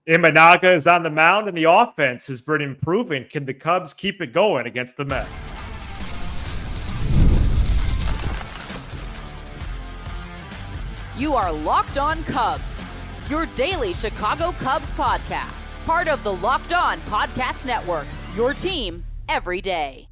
Imanaga is on the mound, and the offense has been improving. Can the Cubs keep it going against the Mets? You are Locked On Cubs, your daily Chicago Cubs podcast. Part of the Locked On Podcast Network, your team every day.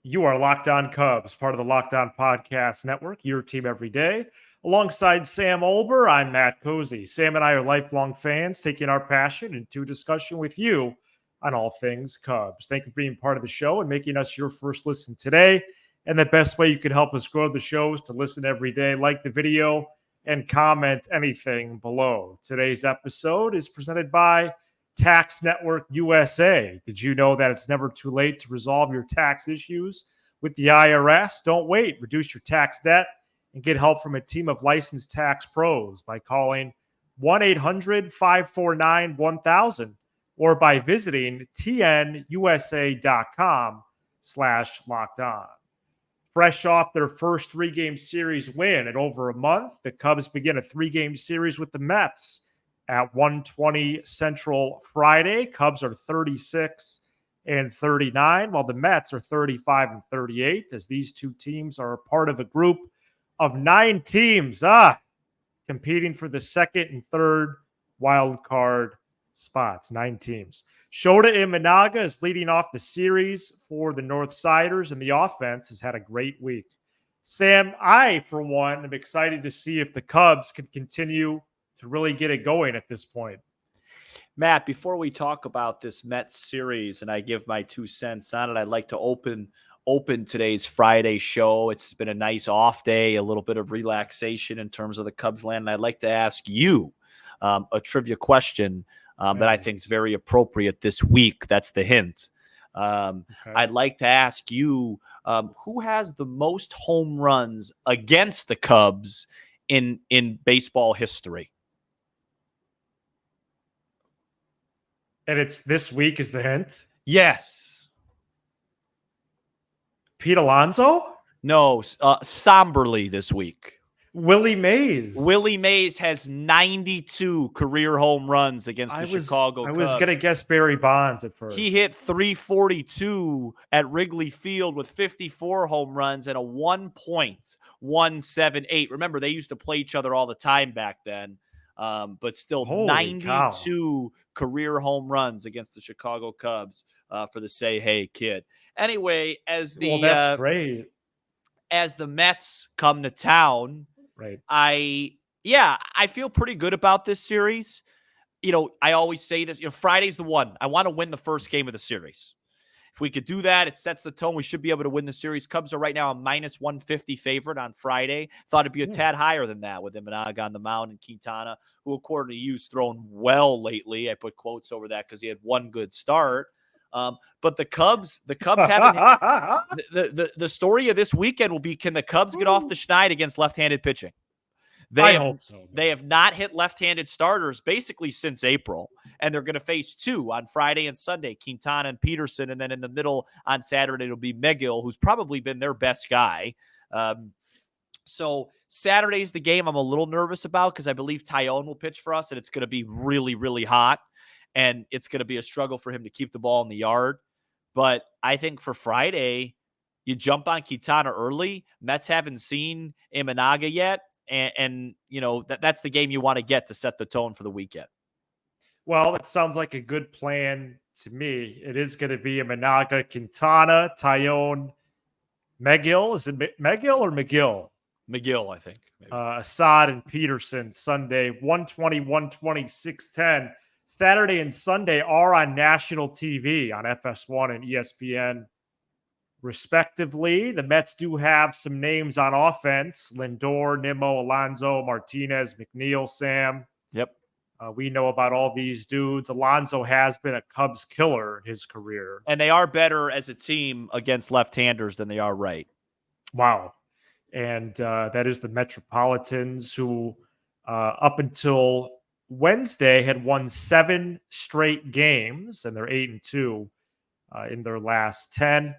You are Locked On Cubs, part of the Locked On Podcast Network, your team every day. Alongside Sam Olber, I'm Matt Cozy. Sam and I are lifelong fans, taking our passion into discussion with you on all things Cubs. Thank you for being part of the show and making us your first listen today. And the best way you can help us grow the show is to listen every day, like the video, and comment anything below. Today's episode is presented by Tax Network USA. Did you know that it's never too late to resolve your tax issues with the IRS? Don't wait. Reduce your tax debt and get help from a team of licensed tax pros by calling 1-800-549-1000 or by visiting tnusa.com/locked-on. Fresh off their first three-game series win in over a month, the Cubs begin a three-game series with the Mets at 1:20 Central Friday. Cubs are 36-39, while the Mets are 35-38, as these two teams are a part of a group of 9 teams competing for the second and third wild card spots. 9 teams. Shota Imanaga is leading off the series for the Northsiders, and the offense has had a great week. Sam, I, for one, am excited to see if the Cubs can continue to really get it going at this point. Matt, before we talk about this Mets series and I give my 2 cents on it, I'd like to open today's Friday show. It's been a nice off day, a little bit of relaxation in terms of the Cubs land. And I'd like to ask you a trivia question that I think is very appropriate this week. That's the hint. Okay. I'd like to ask you, who has the most home runs against the Cubs in baseball history? And it's this week is the hint? Yes. Pete Alonso? No, somberly this week. Willie Mays. Willie Mays has 92 career home runs against the Chicago Cubs. I was going to guess Barry Bonds at first. He hit 342 at Wrigley Field with 54 home runs and a 1.178. Remember, they used to play each other all the time back then. But still, Holy 92 career home runs against the Chicago Cubs for the Say Hey Kid. Anyway, that's great. As the Mets come to town, right? I feel pretty good about this series. You know, I always say this. You know, Friday's the one. I want to win the first game of the series. If we could do that, it sets the tone. We should be able to win the series. Cubs are right now a -150 favorite on Friday. Thought it'd be a tad higher than that with Imanaga on the mound and Quintana, who according to you is thrown well lately. I put quotes over that because he had one good start. But the Cubs haven't. the story of this weekend will be: can the Cubs get off the schneid against left-handed pitching? I hope so. They have not hit left-handed starters basically since April, and they're going to face 2 on Friday and Sunday, Quintana and Peterson, and then in the middle on Saturday it'll be Megill, who's probably been their best guy. So Saturday's the game I'm a little nervous about because I believe Taillon will pitch for us, and it's going to be really, really hot, and it's going to be a struggle for him to keep the ball in the yard. But I think for Friday, you jump on Quintana early. Mets haven't seen Imanaga yet. And you know, that's the game you want to get to set the tone for the weekend. Well, it sounds like a good plan to me. It is going to be Imanaga, Quintana, Taillon, Megill. Is it Megill or McGill? McGill, I think. Assad and Peterson, Sunday, 1:20, 1:20, 6:10. Saturday and Sunday are on national TV on FS1 and ESPN, respectively. The Mets do have some names on offense: Lindor, Nimmo, Alonso, Martinez, McNeil, Sam. Yep. We know about all these dudes. Alonso has been a Cubs killer in his career. And they are better as a team against left-handers than they are right. Wow. And that is the Metropolitans, who up until Wednesday had won 7 straight games, and they're 8-2 in their last 10.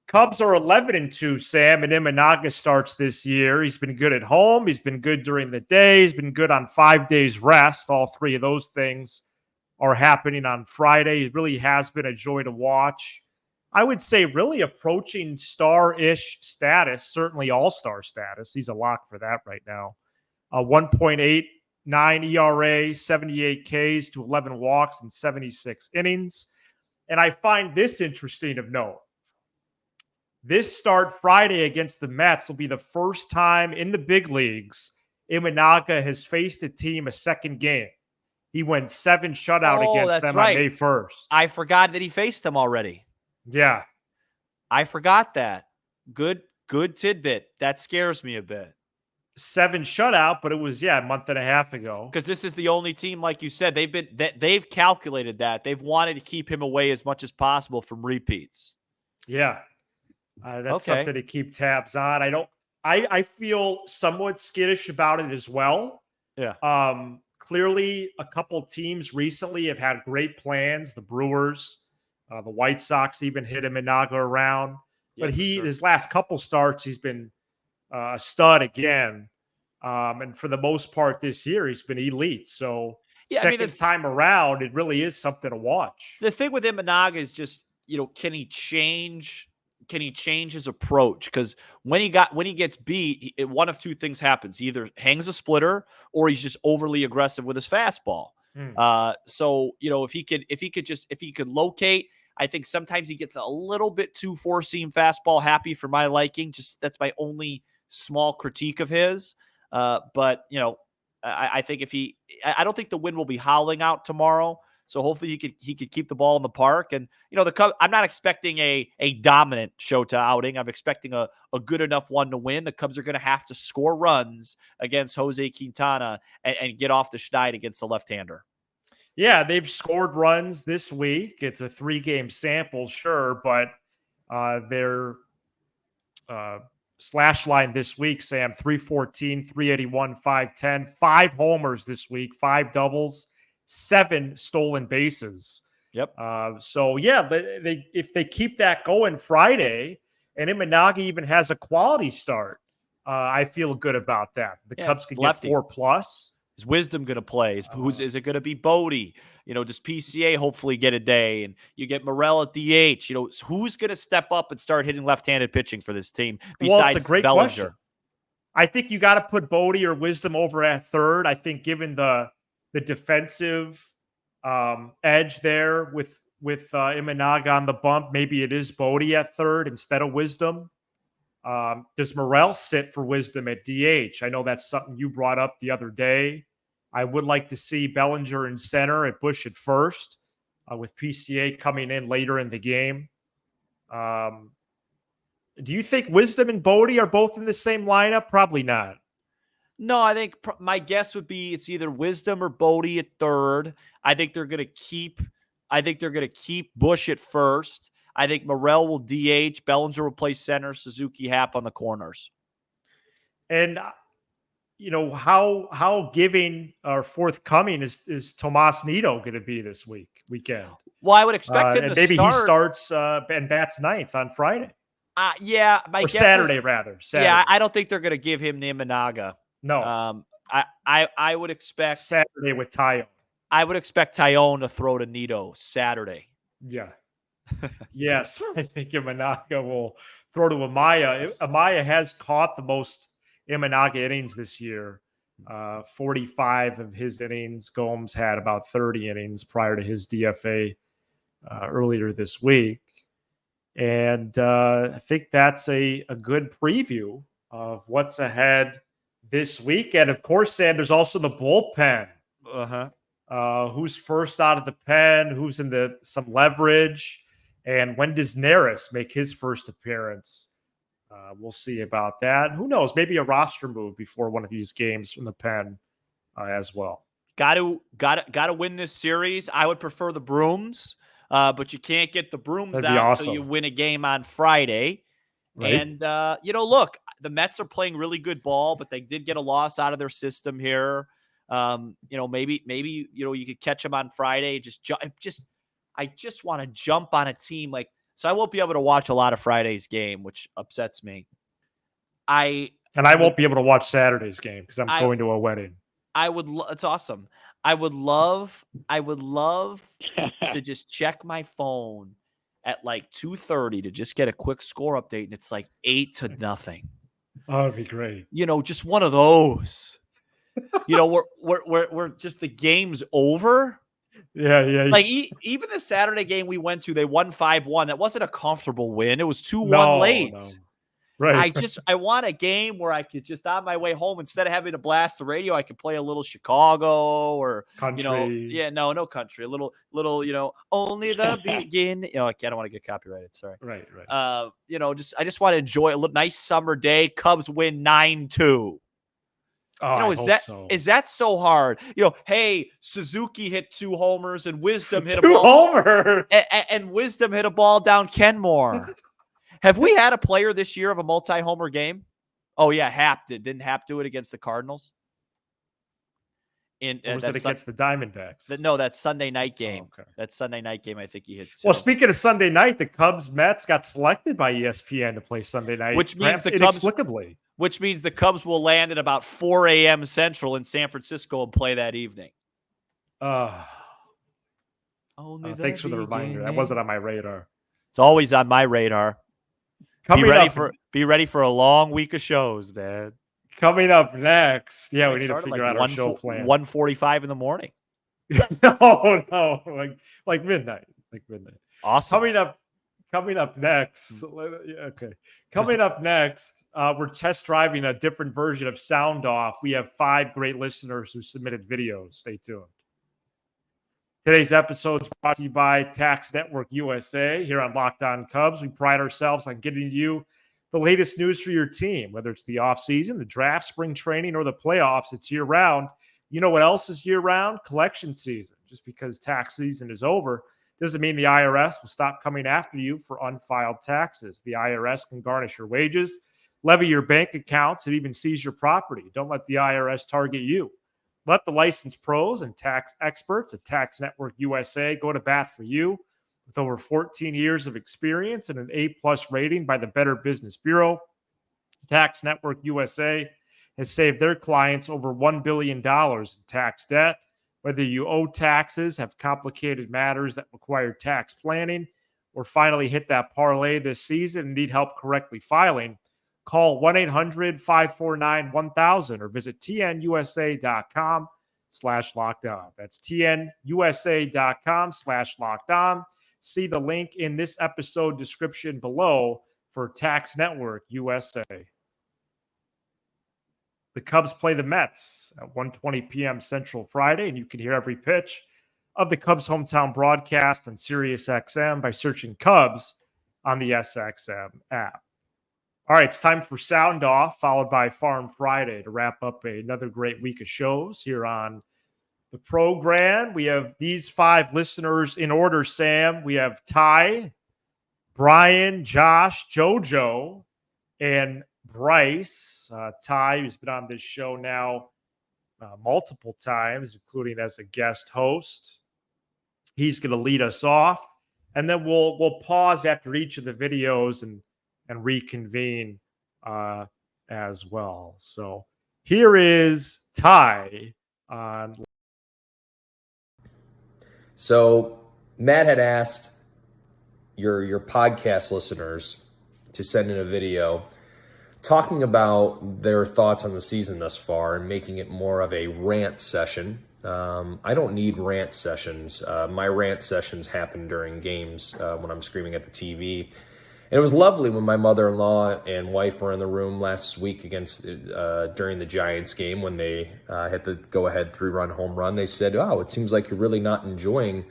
Cubs are 11-2, Sam, and Imanaga starts this year. He's been good at home. He's been good during the day. He's been good on 5 days rest. All three of those things are happening on Friday. He really has been a joy to watch. I would say really approaching star-ish status, certainly all-star status. He's a lock for that right now. 1.89 ERA, 78 Ks to 11 walks in 76 innings. And I find this interesting of note. This start Friday against the Mets will be the first time in the big leagues Imanaga has faced a team a second game. He went 7 shutout against them on May 1st. I forgot that he faced them already. Yeah. I forgot that. Good tidbit. That scares me a bit. 7 shutout, but it was, a month and a half ago. Because this is the only team, like you said, they've calculated that. They've wanted to keep him away as much as possible from repeats. Yeah. That's something to keep tabs on. I feel somewhat skittish about it as well. Yeah. Clearly, a couple teams recently have had great plans. The Brewers, the White Sox even hit Imanaga around. But his last couple starts, he's been a stud again. And for the most part this year, he's been elite. So second time around, it really is something to watch. The thing with Imanaga is just, can he change his approach? Because when he gets beat, one of two things happens: he either hangs a splitter or he's just overly aggressive with his fastball. So if he could locate, I think sometimes he gets a little bit too four-seam fastball happy for my liking. Just that's my only small critique of his. But I think I don't think the wind will be howling out tomorrow. So hopefully he could keep the ball in the park. And, the Cubs, I'm not expecting a dominant Shota outing. I'm expecting a good enough one to win. The Cubs are going to have to score runs against Jose Quintana and get off the schneid against the left-hander. Yeah, they've scored runs this week. It's a 3-game sample, sure, but their slash line this week, Sam, 314, 381, 510, 5 homers this week, 5 doubles, 7 stolen bases. Yep. They if they keep that going Friday, and Imanaga even has a quality start, I feel good about that. The Cubs can get 4+. Is Wisdom going to play? Is it going to be Bodie? Does PCA hopefully get a day? And you get Morel at DH. Who's going to step up and start hitting left-handed pitching for this team besides it's a great Bellinger? Question. I think you got to put Bodie or Wisdom over at third. I think given the defensive edge there with Imanaga on the bump, maybe it is Bodie at third instead of Wisdom. Does Morel sit for Wisdom at DH? I know that's something you brought up the other day. I would like to see Bellinger in center and Bush at first, with PCA coming in later in the game. Do you think Wisdom and Bodie are both in the same lineup? Probably not. No, I think my guess would be it's either Wisdom or Bodie at third. I think they're going to keep Bush at first. I think Morel will DH. Bellinger will play center. Suzuki Happ on the corners. And how giving or forthcoming is Tomas Nido going to be this weekend? Well, I would expect him to maybe start. He starts and bats ninth on Friday. My guess Saturday, is, rather. Yeah, I don't think they're going to give him Imanaga. No. I would expect Saturday with Tyone. I would expect Tyone to throw to Nido Saturday. Yeah. Yes, I think Imanaga will throw to Amaya. Amaya has caught the most Imanaga innings this year. 45 of his innings. Gomes had about 30 innings prior to his DFA earlier this week. And I think that's a good preview of what's ahead this week. And of course, Sam, there's also the bullpen. Who's first out of the pen? Who's in some leverage? And when does Neris make his first appearance? We'll see about that. Who knows? Maybe a roster move before one of these games from the pen as well. Got to win this series. I would prefer the Brooms, but you can't get the Brooms out until you win a game on Friday. Right. And look, the Mets are playing really good ball, but they did get a loss out of their system here. Maybe you could catch them on Friday. I just want to jump on a team like So I won't be able to watch a lot of Friday's game, which upsets me. And I won't be able to watch Saturday's game because I'm going to a wedding. It's awesome. I would love to just check my phone at like 2:30 to just get a quick score update, and it's like 8-0. Oh, that'd be great. Just one of those. We're just the game's over. Yeah. Like even the Saturday game we went to, they won 5-1. That wasn't a comfortable win. It was 2-1 late. No. Right. I want a game where I could just on my way home, instead of having to blast the radio, I could play a little Chicago or country. No country. A little, only the begin. I don't want to get copyrighted. Sorry. Right. I just want to enjoy a little nice summer day. Cubs win 9-2. Oh, is that so hard? Hey, Suzuki hit 2 homers and Wisdom hit a homer. And Wisdom hit a ball down Kenmore. Have we had a player this year of a multi-homer game? Oh, yeah, Happ did. Didn't Happ do it against the Cardinals? Or was it against the Diamondbacks? No, that Sunday night game. Oh, okay. That Sunday night game, I think he hit 2. Well, speaking of Sunday night, the Cubs-Mets got selected by ESPN to play Sunday night, which means inexplicably. Which means the Cubs will land at about 4 a.m. Central in San Francisco and play that evening. Thanks for the reminder. That wasn't on my radar. It's always on my radar. Be ready for a long week of shows, man. Coming up next, we need to figure out our show plan. 1:45 in the morning. No, like midnight. Awesome. Coming up next. Okay. Coming up next, we're test driving a different version of Sound Off. We have 5 great listeners who submitted videos. Stay tuned. Today's episode is brought to you by Tax Network USA. Here on Locked On Cubs, we pride ourselves on getting you the latest news for your team, whether it's the offseason, the draft, spring training, or the playoffs. It's year-round. You know what else is year-round? Collection season. Just because tax season is over doesn't mean the IRS will stop coming after you for unfiled taxes. The IRS can garnish your wages, levy your bank accounts, and even seize your property. Don't let the IRS target you. Let the licensed pros and tax experts at Tax Network USA go to bat for you. With over 14 years of experience and an A-plus rating by the Better Business Bureau, Tax Network USA has saved their clients over $1 billion in tax debt. Whether you owe taxes, have complicated matters that require tax planning, or finally hit that parlay this season and need help correctly filing, call 1-800-549-1000 or visit tnusa.com/lockedon. That's tnusa.com/lockedon. See the link in this episode description below for Tax Network USA. The Cubs play the Mets at 1:20 p.m. Central Friday, and you can hear every pitch of the Cubs' hometown broadcast on SiriusXM by searching Cubs on the SXM app. All right, it's time for Sound Off, followed by Farm Friday to wrap up another great week of shows here on the program. We have these 5 listeners in order, Sam. We have Ty, Brian, Josh, JoJo, and Bryce. Ty, who's been on this show now multiple times, including as a guest host. He's going to lead us off, and then we'll pause after each of the videos and reconvene as well. So here is Ty on. So Matt had asked your podcast listeners to send in a video talking about their thoughts on the season thus far and making it more of a rant session. I don't need rant sessions. My rant sessions happen during games when I'm screaming at the TV. And it was lovely when my mother-in-law and wife were in the room last week during the Giants game when they hit the go-ahead 3-run home run. They said, "Oh, it seems like you're really not enjoying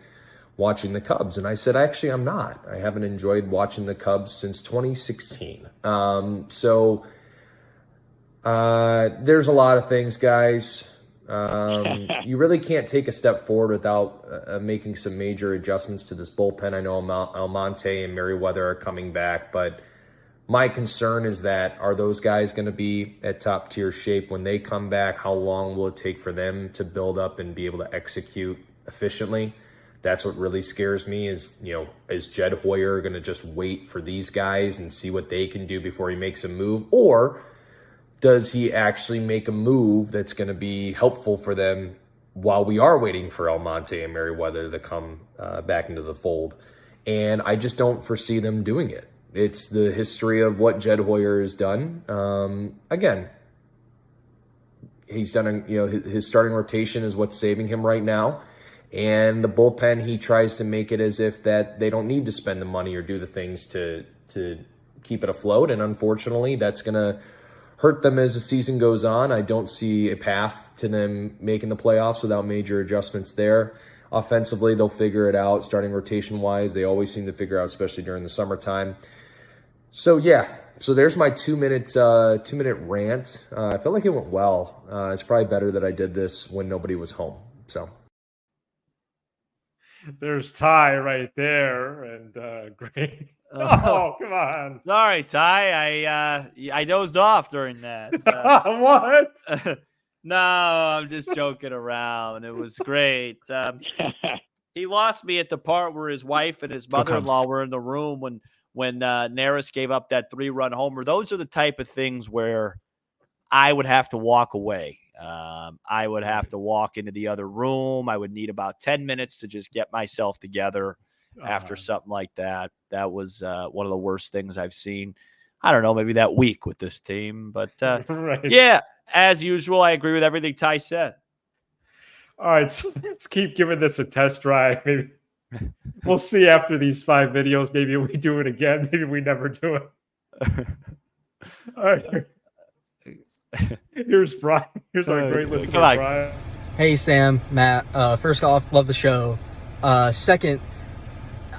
watching the Cubs." And I said, "Actually, I'm not. I haven't enjoyed watching the Cubs since 2016. So there's a lot of things, guys. You really can't take a step forward without making some major adjustments to this bullpen. I know Almonte and Merriweather are coming back, but my concern is that are those guys going to be at top tier shape when they come back? How long will it take for them to build up and be able to execute efficiently? That's what really scares me is, is Jed Hoyer going to just wait for these guys and see what they can do before he makes a move? Or does he actually make a move that's going to be helpful for them while we are waiting for Almonte and Merriweather to come back into the fold? And I just don't foresee them doing it. It's the history of what Jed Hoyer has done. Again, he's done, his starting rotation is what's saving him right now. And the bullpen, he tries to make it as if that they don't need to spend the money or do the things to keep it afloat. And unfortunately, that's going to hurt them as the season goes on. I don't see a path to them making the playoffs without major adjustments there. Offensively, they'll figure it out. Starting rotation-wise, they always seem to figure out, especially during the summertime. So, yeah. So there's my 2-minute rant. I feel like it went well. It's probably better that I did this when nobody was home. So there's Ty right there, and great. Oh, come on! Sorry, Ty. I dozed off during that. What? No, I'm just joking around. It was great. He lost me at the part where his wife and his mother-in-law were in the room when Neris gave up that 3-run homer. Those are the type of things where I would have to walk away. I would have to walk into the other room. I would need about 10 minutes to just get myself together after something like that. That was one of the worst things I've seen. I don't know, maybe that week with this team. But, right. Yeah, as usual, I agree with everything Ty said. All right, so let's keep giving this a test drive. Maybe we'll see after these 5 videos. Maybe we do it again. Maybe we never do it. All right. Here's Brian. Here's our great listener, Brian. Hey, Sam, Matt. First off, love the show. Second,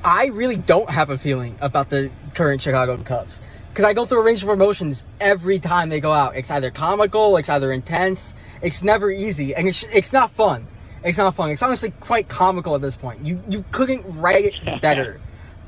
I really don't have a feeling about the current Chicago Cubs because I go through a range of emotions every time they go out. It's either comical, it's either intense. It's never easy, and it's not fun. It's not fun. It's honestly quite comical at this point. You couldn't write it better.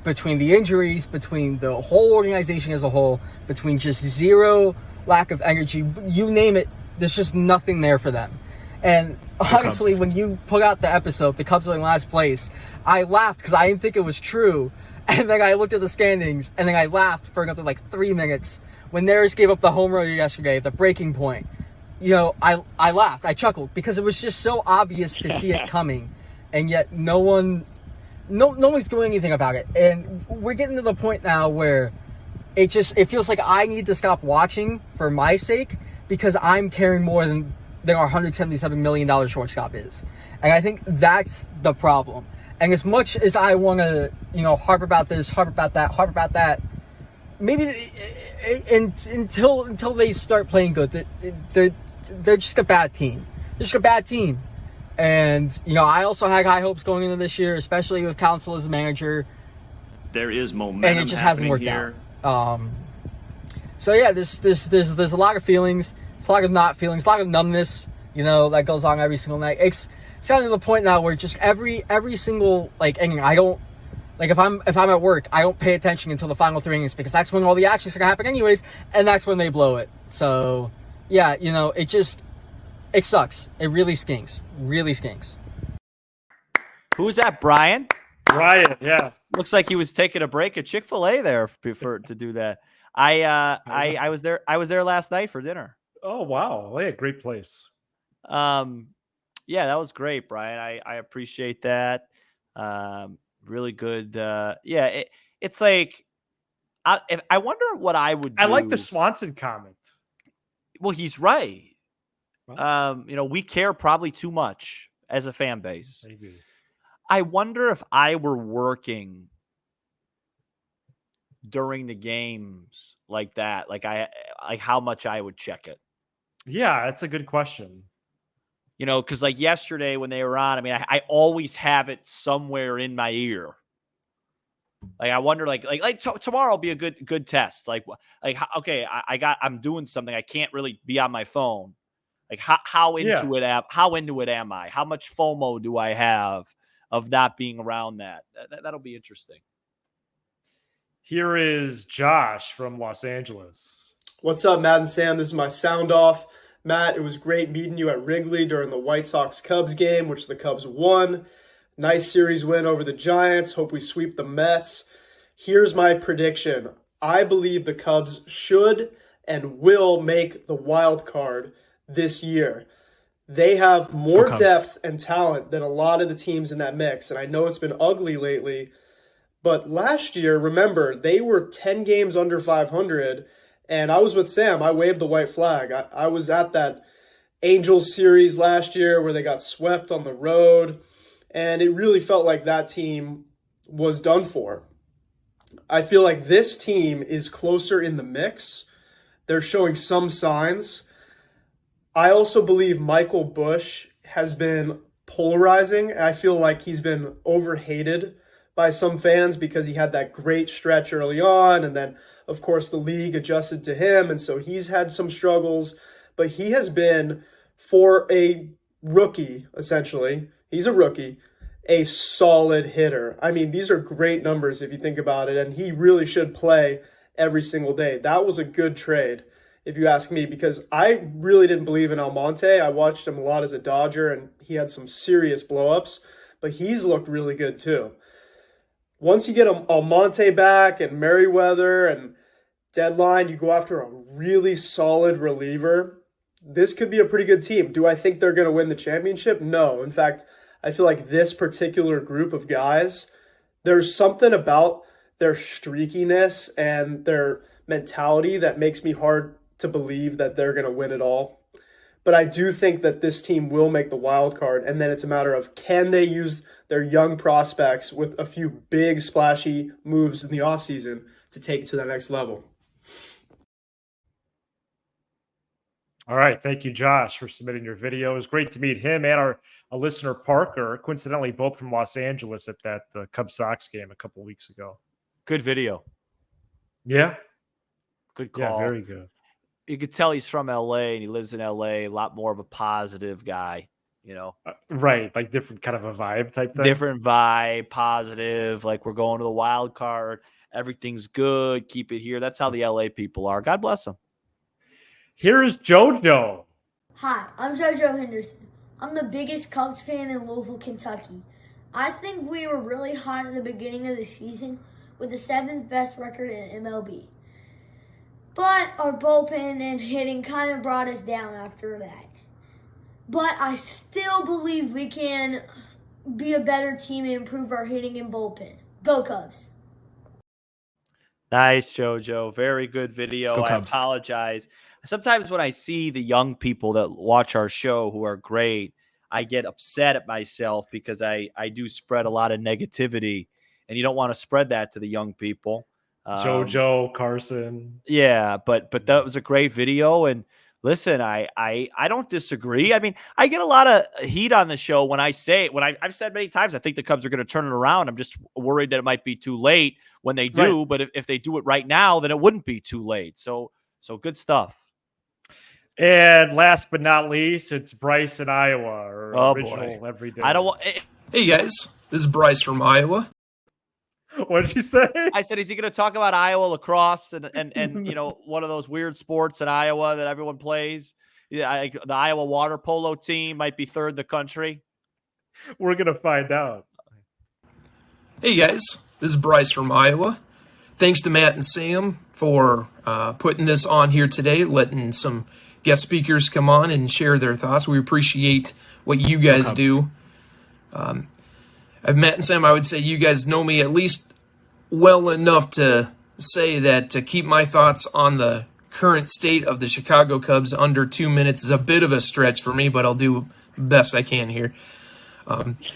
Between the injuries, between the whole organization as a whole, between just zero lack of energy, you name it, there's just nothing there for them. And honestly, when you put out the episode, the Cubs are in last place, I laughed because I didn't think it was true. And then I looked at the standings, and then I laughed for another 3 minutes. When Neris gave up the home run yesterday, the breaking point, I laughed, I chuckled, because it was just so obvious to see it coming. And yet no one's doing anything about it. And we're getting to the point now where it feels like I need to stop watching for my sake because I'm caring more than our $177 million shortstop is. And I think that's the problem. And as much as I want to, harp about this, harp about that, maybe until they start playing good, they're just a bad team. They're just a bad team. And, I also had high hopes going into this year, especially with Counsell as the manager. There is momentum, and it just hasn't worked out. So yeah, there's a lot of feelings, it's a lot of not feelings, a lot of numbness, that goes on every single night. It's gotten to the point now where just every single inning, I don't if I'm at work, I don't pay attention until the final 3 innings because that's when all the action's gonna happen anyways, and that's when they blow it. So yeah, it sucks. It really stinks. Really stinks. Who's that, Brian? Brian, yeah. Looks like he was taking a break at Chick-fil-A there to do that. I was there. I was there last night for dinner. Oh wow! Yeah, great place. Yeah, that was great, Brian. I appreciate that. Really good. Yeah, it's like I wonder what I would do. I like the Swanson comment. Well, he's right. Wow. We care probably too much as a fan base. Maybe. I wonder if I were working during the games like that, like how much I would check it. Yeah, that's a good question. Because yesterday when they were on, I always have it somewhere in my ear. I wonder, tomorrow will be a good test. Okay, I'm doing something. I can't really be on my phone. How into it am I? How much FOMO do I have of not being around that? That'll be interesting. Here is Josh from Los Angeles. What's up, Matt and Sam? This is my sound off. Matt, it was great meeting you at Wrigley during the White Sox-Cubs game, which the Cubs won. Nice series win over the Giants. Hope we sweep the Mets. Here's my prediction. I believe the Cubs should and will make the wild card this year. They have more depth and talent than a lot of the teams in that mix. And I know it's been ugly lately, but last year, remember, they were 10 games under 500. And I was with Sam. I waved the white flag. I was at that Angels series last year where they got swept on the road. And it really felt like that team was done for. I feel like this team is closer in the mix. They're showing some signs. I also believe Michael Busch has been polarizing. I feel like he's been overhated by some fans because he had that great stretch early on. And then, of course, the league adjusted to him. And so he's had some struggles. But he has been, for a rookie, essentially, he's a rookie, a solid hitter. I mean, these are great numbers if you think about it, and he really should play every single day. That was a good trade, if you ask me, because I really didn't believe in Almonte. I watched him a lot as a Dodger, and he had some serious blow-ups, but he's looked really good too. Once you get Almonte back and Merriweather and deadline, you go after a really solid reliever. This could be a pretty good team. Do I think they're going to win the championship? No. In fact, I feel like this particular group of guys, there's something about their streakiness and their mentality that makes me hard to believe that they're going to win it all. But I do think that this team will make the wild card, and then it's a matter of can they use their young prospects with a few big splashy moves in the offseason to take it to the next level. All right. Thank you, Josh, for submitting your video. It was great to meet him and a listener, Parker, coincidentally, both from Los Angeles at that Cubs Sox game a couple of weeks ago. Good video. Yeah. Good call. Yeah, very good. You could tell he's from LA and he lives in LA, a lot more of a positive guy, you know. Right. Like different kind of a vibe type thing. Different vibe, positive, like we're going to the wild card. Everything's good. Keep it here. That's how the LA people are. God bless them. Here's JoJo. Hi, I'm JoJo Henderson. I'm the biggest Cubs fan in Louisville, Kentucky. I think we were really hot at the beginning of the season with the 7th best record in MLB. But our bullpen and hitting kind of brought us down after that. But I still believe we can be a better team and improve our hitting and bullpen. Go Cubs. Nice, JoJo. Very good video. I apologize. Sometimes when I see the young people that watch our show who are great, I get upset at myself because I do spread a lot of negativity, and you don't want to spread that to the young people. JoJo, Carson. Yeah, but that was a great video. And listen, I don't disagree. I mean, I get a lot of heat on the show when I've said many times, I think the Cubs are going to turn it around. I'm just worried that it might be too late when they do. Right. But if they do it right now, then it wouldn't be too late. So good stuff. And last but not least, it's Bryce in Iowa, or original every day. I don't want. Hey guys, this is Bryce from Iowa. What did you say? I said, is he going to talk about Iowa lacrosse and you know, one of those weird sports in Iowa that everyone plays? Yeah, the Iowa water polo team might be third in the country. We're going to find out. Hey guys, this is Bryce from Iowa. Thanks to Matt and Sam for putting this on here today, letting some guest speakers come on and share their thoughts. We appreciate what you guys do. Matt and Sam, I would say you guys know me at least well enough to say that to keep my thoughts on the current state of the Chicago Cubs under 2 minutes is a bit of a stretch for me, but I'll do the best I can here.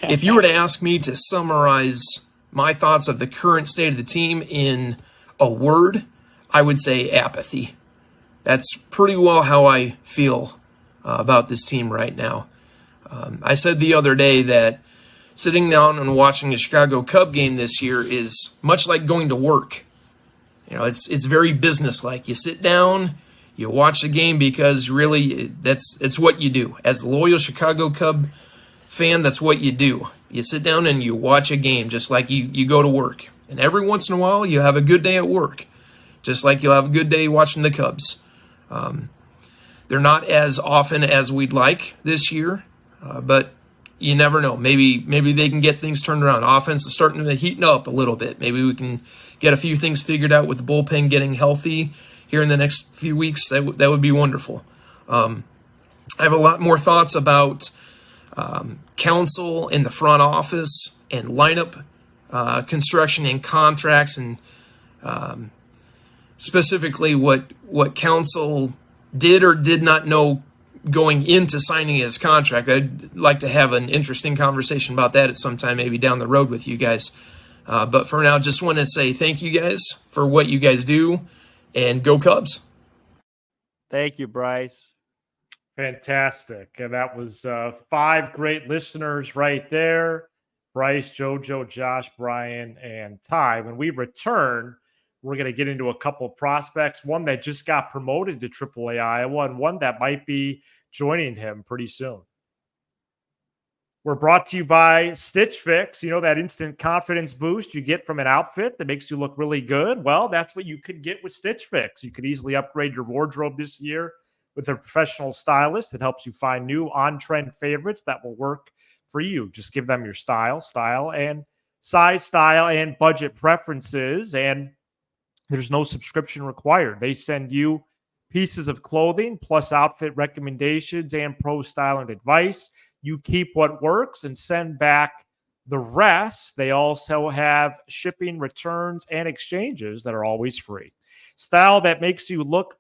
If you were to ask me to summarize my thoughts of the current state of the team in a word, I would say apathy. That's pretty well how I feel about this team right now. I said the other day that sitting down and watching a Chicago Cub game this year is much like going to work. You know, it's very businesslike. You sit down, you watch the game because really it's what you do. As a loyal Chicago Cub fan, that's what you do. You sit down and you watch a game just like you go to work. And every once in a while, you have a good day at work, just like you'll have a good day watching the Cubs. They're not as often as we'd like this year, but you never know. Maybe they can get things turned around. Offense is starting to heat up a little bit. Maybe we can get a few things figured out with the bullpen getting healthy here in the next few weeks. That would be wonderful. I have a lot more thoughts about counsel in the front office and lineup construction and contracts, and specifically what counsel did or did not know going into signing his contract. I'd like to have an interesting conversation about that at some time, maybe down the road with you guys. But for now, just want to say thank you guys for what you guys do, and go Cubs. Thank you, Bryce. Fantastic. And that was 5 great listeners right there. Bryce, JoJo, Josh, Brian, and Ty. When we return, we're going to get into a couple of prospects, one that just got promoted to AAA Iowa and one that might be joining him pretty soon. We're brought to you by Stitch Fix. You know, that instant confidence boost you get from an outfit that makes you look really good? Well, that's what you could get with Stitch Fix. You could easily upgrade your wardrobe this year with a professional stylist that helps you find new on-trend favorites that will work for you. Just give them your style, and size, style, and budget preferences, and there's no subscription required. They send you pieces of clothing plus outfit recommendations and pro styling advice. You keep what works and send back the rest. They also have shipping, returns, and exchanges that are always free. Style that makes you look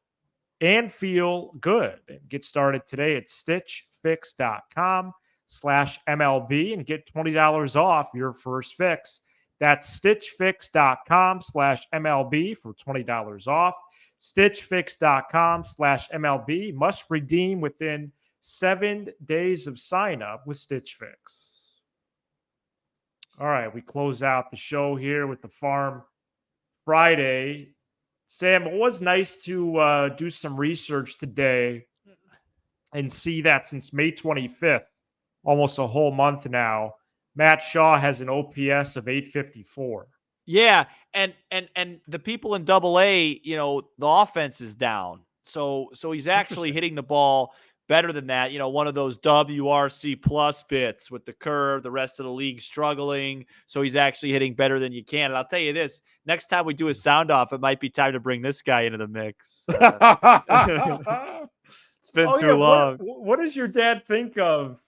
and feel good. Get started today at stitchfix.com/MLB and get $20 off your first fix. That's stitchfix.com/MLB for $20 off. Stitchfix.com/MLB. Must redeem within 7 days of sign up with Stitch Fix. All right, we close out the show here with the Farm Friday. Sam, it was nice to do some research today and see that since May 25th, almost a whole month now, Matt Shaw has an OPS of 854. Yeah, and the people in AA, you know, the offense is down. So he's actually hitting the ball better than that. You know, one of those WRC plus bits with the curve, the rest of the league struggling. So he's actually hitting better than you can. And I'll tell you this, next time we do a sound off, it might be time to bring this guy into the mix. It's been too long. What does your dad think of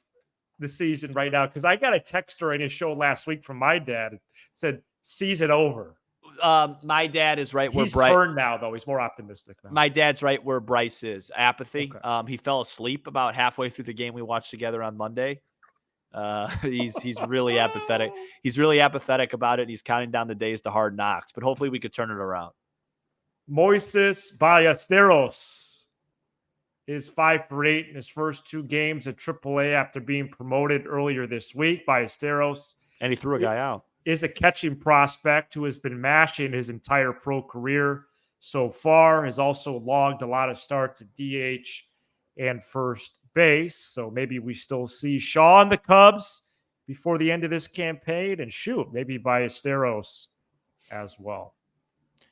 the season right now? Because I got a text during his show last week from my dad. It said, season over. My dad is right where He's Bryce turned now, though. He's more optimistic now. My dad's right where Bryce is. Apathy. Okay. He fell asleep about halfway through the game we watched together on Monday. He's really apathetic. He's really apathetic about it. He's counting down the days to Hard Knocks, but hopefully we could turn it around. Moises Ballesteros is 5 for 8 in his first 2 games at AAA after being promoted earlier this week. Ballesteros, and he threw a guy out, is a catching prospect who has been mashing his entire pro career so far, has also logged a lot of starts at DH and first base. So maybe we still see Shaw in the Cubs before the end of this campaign, and shoot, maybe Ballesteros as well.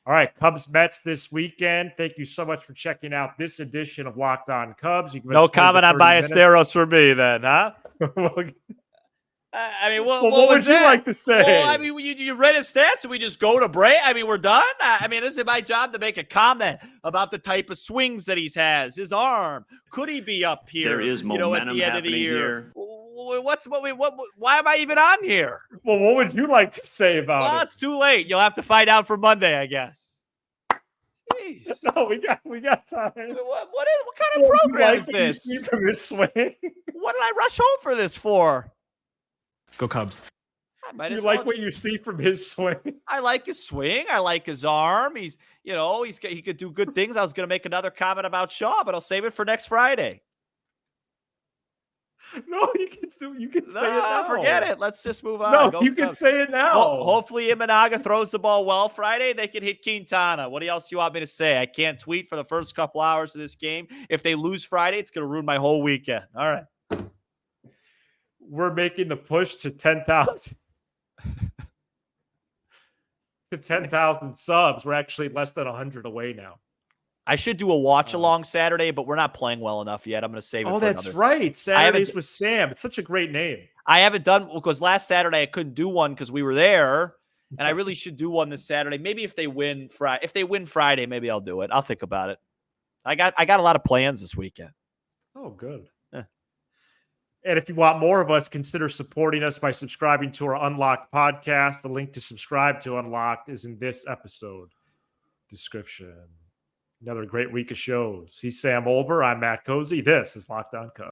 All right, Cubs Mets this weekend. Thank you so much for checking out this edition of Locked On Cubs. You can no comment on Ballesteros for me then, huh? I mean, what would you like to say? Well, I mean, you read his stats and we just go to break. I mean, we're done. I mean, this is my job to make a comment about the type of swings that he has, his arm. Could he be up here? There is momentum at the end of the year. Here. Why am I even on here? Well, what would you like to say about it? Well, it's too late. You'll have to find out for Monday, I guess. Jeez. No, we got time. What kind of program is this? From his swing? What did I rush home for this for? Go Cubs. You like what you see from his swing? I like his swing. I like his arm. He could do good things. I was going to make another comment about Shaw, but I'll save it for next Friday. No, you can say it now. Forget it. Let's just move on. No, you can say it now. Hopefully Imanaga throws the ball well Friday. They can hit Quintana. What else do you want me to say? I can't tweet for the first couple hours of this game. If they lose Friday, it's going to ruin my whole weekend. All right. We're making the push to 10,000. To 10,000 subs. We're actually less than 100 away now. I should do a watch along Saturday, but we're not playing well enough yet. I'm going to save it for that's another. right. Saturdays with Sam. It's such a great name. I haven't done because last Saturday I couldn't do one because we were there, and I really should do one this Saturday. Maybe if they win Friday, maybe I'll do it. I'll think about it. I got a lot of plans this weekend. Oh, good. Yeah. And if you want more of us, consider supporting us by subscribing to our Unlocked podcast. The link to subscribe to Unlocked is in this episode description. Another great week of shows. He's Sam Olber. I'm Matt Cozy. This is Locked On Cubs.